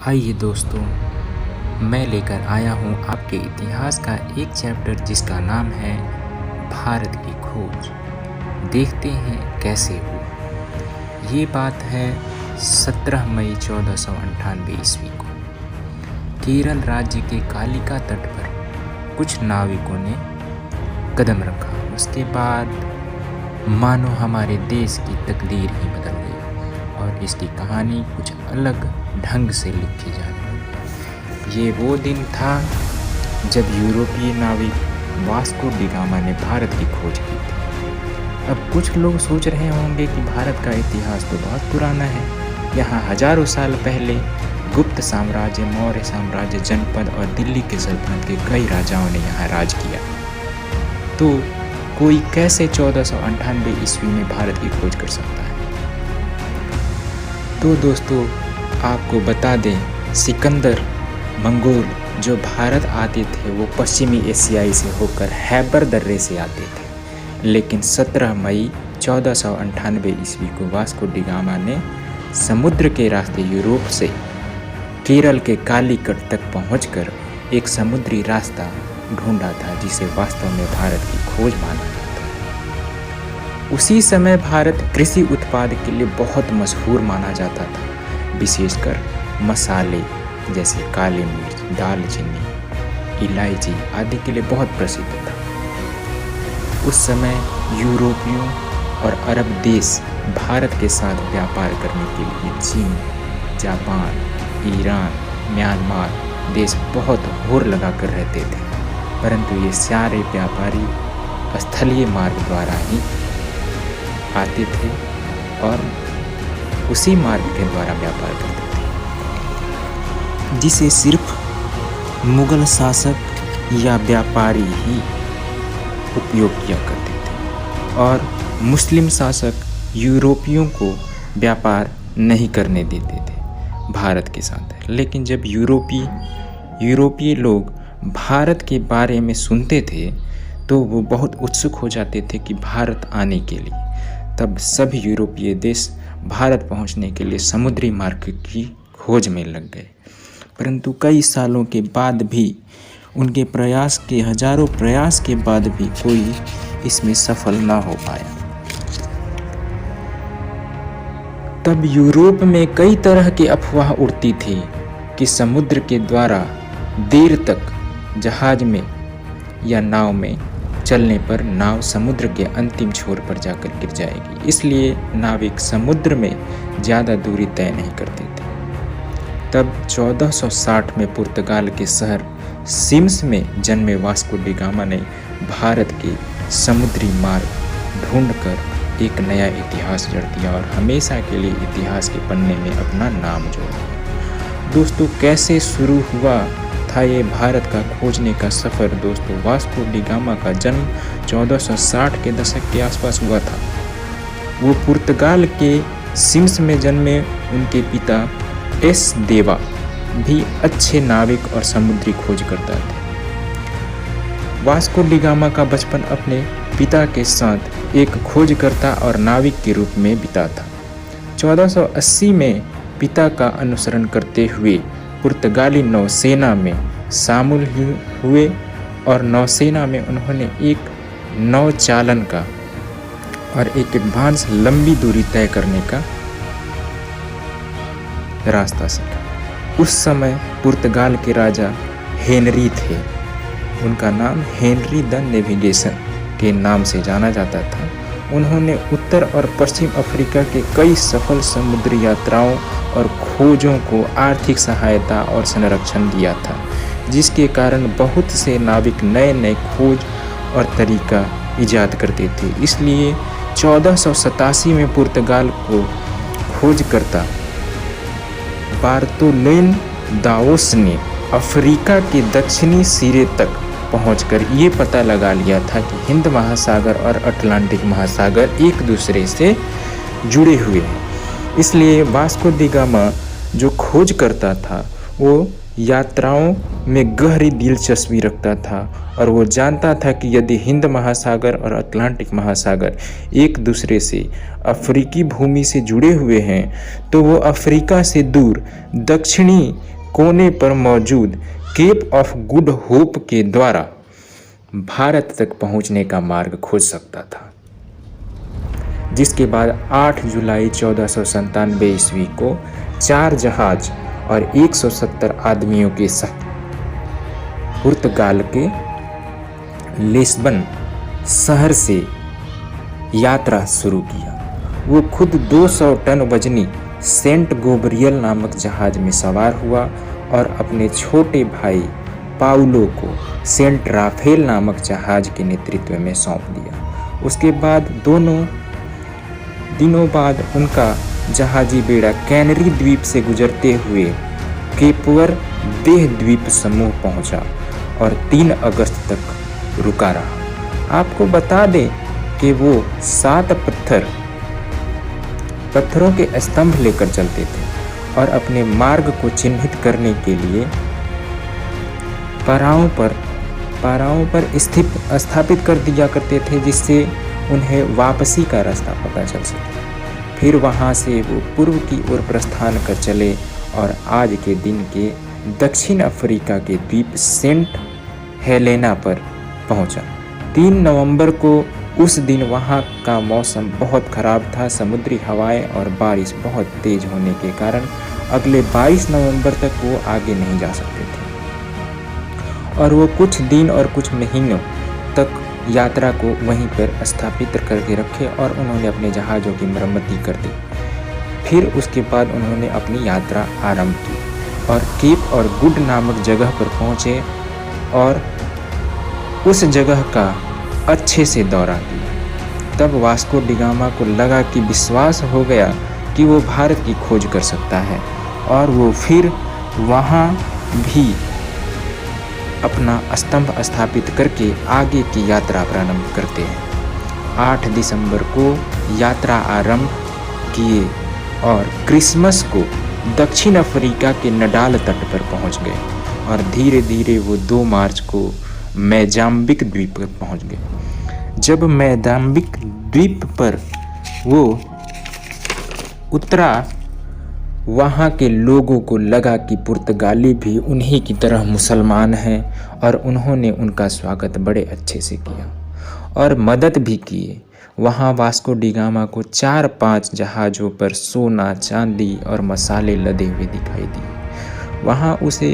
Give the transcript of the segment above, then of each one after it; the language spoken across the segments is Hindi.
आइए दोस्तों, मैं लेकर आया हूँ आपके इतिहास का एक चैप्टर जिसका नाम है भारत की खोज। देखते हैं कैसे हुआ। ये बात है 17 मई 1498 ईस्वी को। केरल राज्य के कालिका तट पर कुछ नाविकों ने कदम रखा। उसके बाद मानो हमारे देश की तकदीर ही बदल गई और इसकी कहानी कुछ अलग ढंग से लिखी जा रही है। ये वो दिन था जब यूरोपीय नाविक वास्को डी गामा ने भारत की खोज की थी। अब कुछ लोग सोच रहे होंगे कि भारत का इतिहास तो बहुत पुराना है। यहाँ हजारों साल पहले गुप्त साम्राज्य, मौर्य साम्राज्य, जनपद और दिल्ली के सल्तनत के कई राजाओं ने यहाँ राज किया। तो कोई कैसे 1498 ईस्वी में भारत की खोज कर सकता है? तो दोस्तों, आपको बता दें, सिकंदर मंगोल जो भारत आते थे वो पश्चिमी एशियाई से होकर हैबर दर्रे से आते थे। लेकिन 17 मई 1498 ईस्वी को वास्को डी गामा ने समुद्र के रास्ते यूरोप से केरल के कालीकट तक पहुंचकर एक समुद्री रास्ता ढूंढा था जिसे वास्तव में भारत की खोज माना जाता है। उसी समय भारत कृषि उत्पाद के लिए बहुत मशहूर माना जाता था, विशेषकर मसाले जैसे काली मिर्च, दालचीनी, इलायची आदि के लिए बहुत प्रसिद्ध था। उस समय यूरोपियों और अरब देश भारत के साथ व्यापार करने के लिए चीन, जापान, ईरान, म्यांमार देश बहुत होड़ लगाकर रहते थे, परंतु ये सारे व्यापारी स्थलीय मार्ग द्वारा ही आते थे और उसी मार्ग के द्वारा व्यापार करते थे, जिसे सिर्फ मुगल शासक या व्यापारी ही उपयोग किया करते थे और मुस्लिम शासक यूरोपियों को व्यापार नहीं करने देते थे भारत के साथ। लेकिन जब यूरोपीय लोग भारत के बारे में सुनते थे तो वो बहुत उत्सुक हो जाते थे कि भारत आने के लिए। तब सभी यूरोपीय देश भारत पहुंचने के लिए समुद्री मार्ग की खोज में लग गए, परंतु कई सालों के बाद भी उनके हजारों प्रयास के बाद भी कोई इसमें सफल ना हो पाया। तब यूरोप में कई तरह की अफवाह उड़ती थी कि समुद्र के द्वारा देर तक जहाज में या नाव में चलने पर नाव समुद्र के अंतिम छोर पर जाकर गिर जाएगी, इसलिए नाविक समुद्र में ज़्यादा दूरी तय नहीं करते थे। तब 1460 में पुर्तगाल के शहर सिम्स में जन्मे वास्को डी गामा ने भारत के समुद्री मार्ग ढूंढकर एक नया इतिहास जड़ दिया और हमेशा के लिए इतिहास के पन्ने में अपना नाम जोड़ा। दोस्तों, कैसे शुरू हुआ था ये भारत का खोजने का सफ़र? दोस्तों, वास्को डी गामा का जन्म 1460 के दशक के आसपास हुआ था। वो पुर्तगाल के सिम्स में जन्मे। उनके पिता एस देवा भी अच्छे नाविक और समुद्री खोजकर्ता थे। वास्को डी गामा का बचपन अपने पिता के साथ एक खोजकर्ता और नाविक के रूप में बीता था। 1480 में पिता का अनुसरण करते हुए पुर्तगाली नौसेना में शामिल हुए और नौसेना में उन्होंने एक नौचालन का और एक एडवांस लंबी दूरी तय करने का रास्ता सीखा। उस समय पुर्तगाल के राजा हेनरी थे। उनका नाम हेनरी द नेविगेशन के नाम से जाना जाता था। उन्होंने उत्तर और पश्चिम अफ्रीका के कई सफल समुद्री यात्राओं और खोजों को आर्थिक सहायता और संरक्षण दिया था, जिसके कारण बहुत से नाविक नए नए खोज और तरीका ईजाद करते थे। इसलिए 1487 में पुर्तगाल को खोजकर्ता बार्तोलोम दाओस ने अफ्रीका के दक्षिणी सिरे तक पहुंचकर ये पता लगा लिया था कि हिंद महासागर और अटलांटिक महासागर एक दूसरे से जुड़े हुए हैं। इसलिए वास्को डी गामा जो खोज करता था वो यात्राओं में गहरी दिलचस्पी रखता था और वो जानता था कि यदि हिंद महासागर और अटलांटिक महासागर एक दूसरे से अफ्रीकी भूमि से जुड़े हुए हैं तो वो अफ्रीका से दूर दक्षिणी कोने पर मौजूद केप ऑफ गुड होप के द्वारा भारत तक पहुंचने का मार्ग खोज सकता था। जिसके बाद 8 जुलाई 1497 ईस्वी को 4 जहाज और 170 आदमियों के साथ पुर्तगाल के लिस्बन शहर से यात्रा शुरू किया। वो खुद 200 टन वजनी सेंट गोब्रियल नामक जहाज में सवार हुआ और अपने छोटे भाई पाउलो को सेंट राफेल नामक जहाज के नेतृत्व में सौंप दिया। उसके बाद दिनों बाद उनका जहाजी बेड़ा कैनरी द्वीप से गुजरते हुए केपवर देह द्वीप समूह पहुंचा और 3 अगस्त तक रुका रहा। आपको बता दें कि वो 7 पत्थरों के स्तंभ लेकर चलते थे और अपने मार्ग को चिन्हित करने के लिए पाराओं पर स्थापित कर दिया करते थे, जिससे उन्हें वापसी का रास्ता पता चल सके। फिर वहां से वो पूर्व की ओर प्रस्थान कर चले और आज के दिन के दक्षिण अफ्रीका के द्वीप सेंट हेलेना पर पहुंचा। 3 नवंबर को उस दिन वहां का मौसम बहुत खराब था। समुद्री हवाएं और बारिश बहुत तेज होने के कारण अगले 22 नवंबर तक वो आगे नहीं जा सकते थे और वो कुछ दिन और कुछ महीनों तक यात्रा को वहीं पर स्थापित करके रखे और उन्होंने अपने जहाज़ों की मरम्मती कर दी। फिर उसके बाद उन्होंने अपनी यात्रा आरंभ की और केप और गुड नामक जगह पर पहुँचे और उस जगह का अच्छे से दौरा किया। तब वास्को डिगामा को लगा कि विश्वास हो गया कि वो भारत की खोज कर सकता है और वो फिर वहाँ भी अपना स्तंभ स्थापित करके आगे की यात्रा प्रारंभ करते हैं। 8 दिसंबर को यात्रा आरंभ किए और क्रिसमस को दक्षिण अफ्रीका के नडाल तट पर पहुंच गए और धीरे धीरे वो 2 मार्च को मोजाम्बिक द्वीप पर पहुंच गए। जब मोजाम्बिक द्वीप पर वो उतरा, वहाँ के लोगों को लगा कि पुर्तगाली भी उन्हीं की तरह मुसलमान हैं और उन्होंने उनका स्वागत बड़े अच्छे से किया और मदद भी किए। वहाँ वास्को डिगामा को 4-5 जहाज़ों पर सोना, चांदी और मसाले लदे हुए दिखाई दिए। वहाँ उसे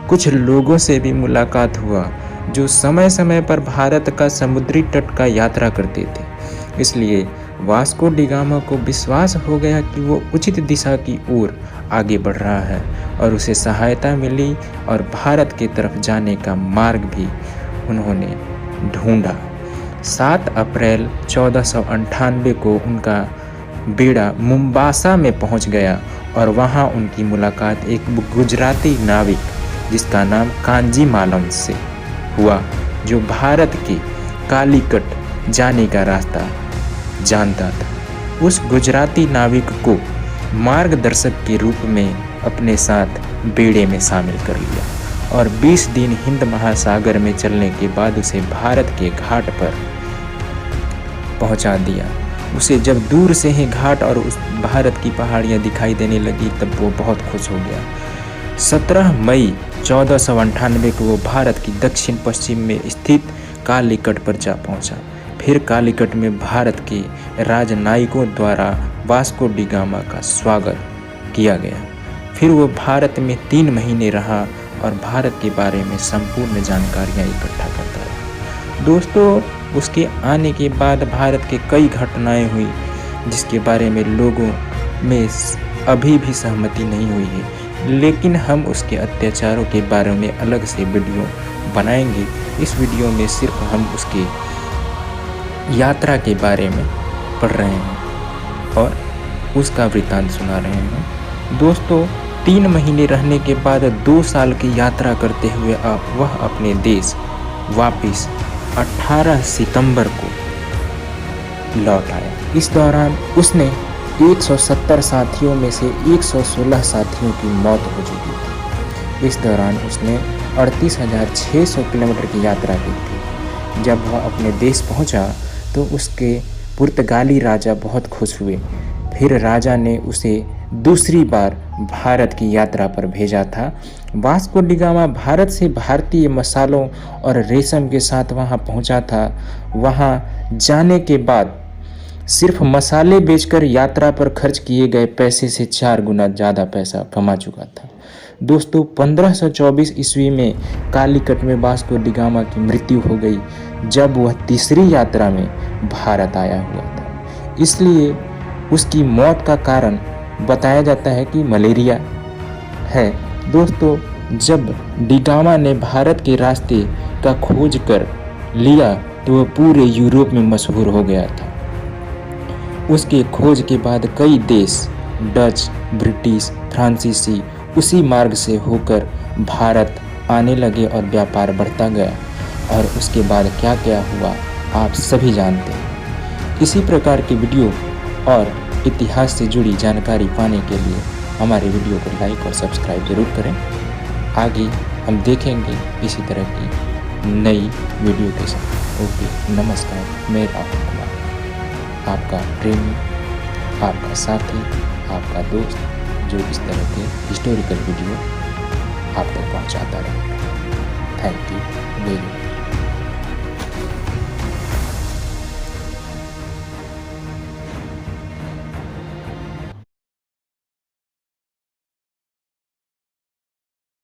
कुछ लोगों से भी मुलाकात हुआ जो समय समय पर भारत का समुद्री तट का यात्रा करते थे। इसलिए वास्को डिगामा को विश्वास हो गया कि वो उचित दिशा की ओर आगे बढ़ रहा है और उसे सहायता मिली और भारत की तरफ जाने का मार्ग भी उन्होंने ढूंढा। 7 अप्रैल 1498 को उनका बेड़ा मुम्बासा में पहुंच गया और वहां उनकी मुलाकात एक गुजराती नाविक जिसका नाम कांजी मालम से हुआ, जो भारत के कालीकट जाने का रास्ता जानता था। उस गुजराती नाविक को मार्गदर्शक के रूप में अपने साथ बेड़े में शामिल कर लिया और 20 दिन हिंद महासागर में चलने के बाद उसे भारत के घाट पर पहुंचा दिया। उसे जब दूर से ही घाट और उस भारत की पहाड़ियां दिखाई देने लगी तब वो बहुत खुश हो गया। 17 मई 1498 को वो भारत की दक्षिण पश्चिम में स्थित कालीकट पर जा पहुंचा। फिर कालीकट में भारत के राजनयिकों द्वारा वास्को डिगामा का स्वागत किया गया। फिर वो भारत में 3 महीने रहा और भारत के बारे में संपूर्ण जानकारियाँ इकट्ठा करता रहा। दोस्तों, उसके आने के बाद भारत के कई घटनाएं हुई जिसके बारे में लोगों में अभी भी सहमति नहीं हुई है, लेकिन हम उसके अत्याचारों के बारे में अलग से वीडियो बनाएंगे। इस वीडियो में सिर्फ हम उसके यात्रा के बारे में पढ़ रहे हैं और उसका वृत्तांत सुना रहे हैं। दोस्तों, 3 महीने रहने के बाद 2 साल की यात्रा करते हुए वह अपने देश वापस 18 सितंबर को लौट आया। इस दौरान उसने 170 साथियों में से 116 साथियों की मौत हो चुकी थी। इस दौरान उसने 38,600 किलोमीटर की यात्रा की थी। जब वह अपने देश पहुंचा तो उसके पुर्तगाली राजा बहुत खुश हुए। फिर राजा ने उसे दूसरी बार भारत की यात्रा पर भेजा था। वास्को डी गामा भारत से भारतीय मसालों और रेशम के साथ वहाँ पहुँचा था। वहाँ जाने के बाद सिर्फ मसाले बेचकर यात्रा पर खर्च किए गए पैसे से 4 गुना ज़्यादा पैसा कमा चुका था। दोस्तों 1524 ईस्वी में कालीकट में वास्को डी गामा की मृत्यु हो गई जब वह तीसरी यात्रा में भारत आया हुआ था। इसलिए उसकी मौत का कारण बताया जाता है कि मलेरिया है। दोस्तों जब डी गामा ने भारत के रास्ते का खोज कर लिया तो वह पूरे यूरोप में मशहूर हो गया था। उसके खोज के बाद कई देश डच, ब्रिटिश, फ्रांसीसी उसी मार्ग से होकर भारत आने लगे और व्यापार बढ़ता गया। और उसके बाद क्या क्या हुआ आप सभी जानते हैं। इसी प्रकार की वीडियो और इतिहास से जुड़ी जानकारी पाने के लिए हमारे वीडियो को लाइक और सब्सक्राइब जरूर करें। आगे हम देखेंगे इसी तरह की नई वीडियो के साथ। ओके, नमस्कार। मैं राहुल कुमार, आपका प्रेमी, आपका साथी, आपका दोस्त, जो इस तरह के हिस्टोरिकल वीडियो आप तक पहुंचाता रहेगा। Thank you very much.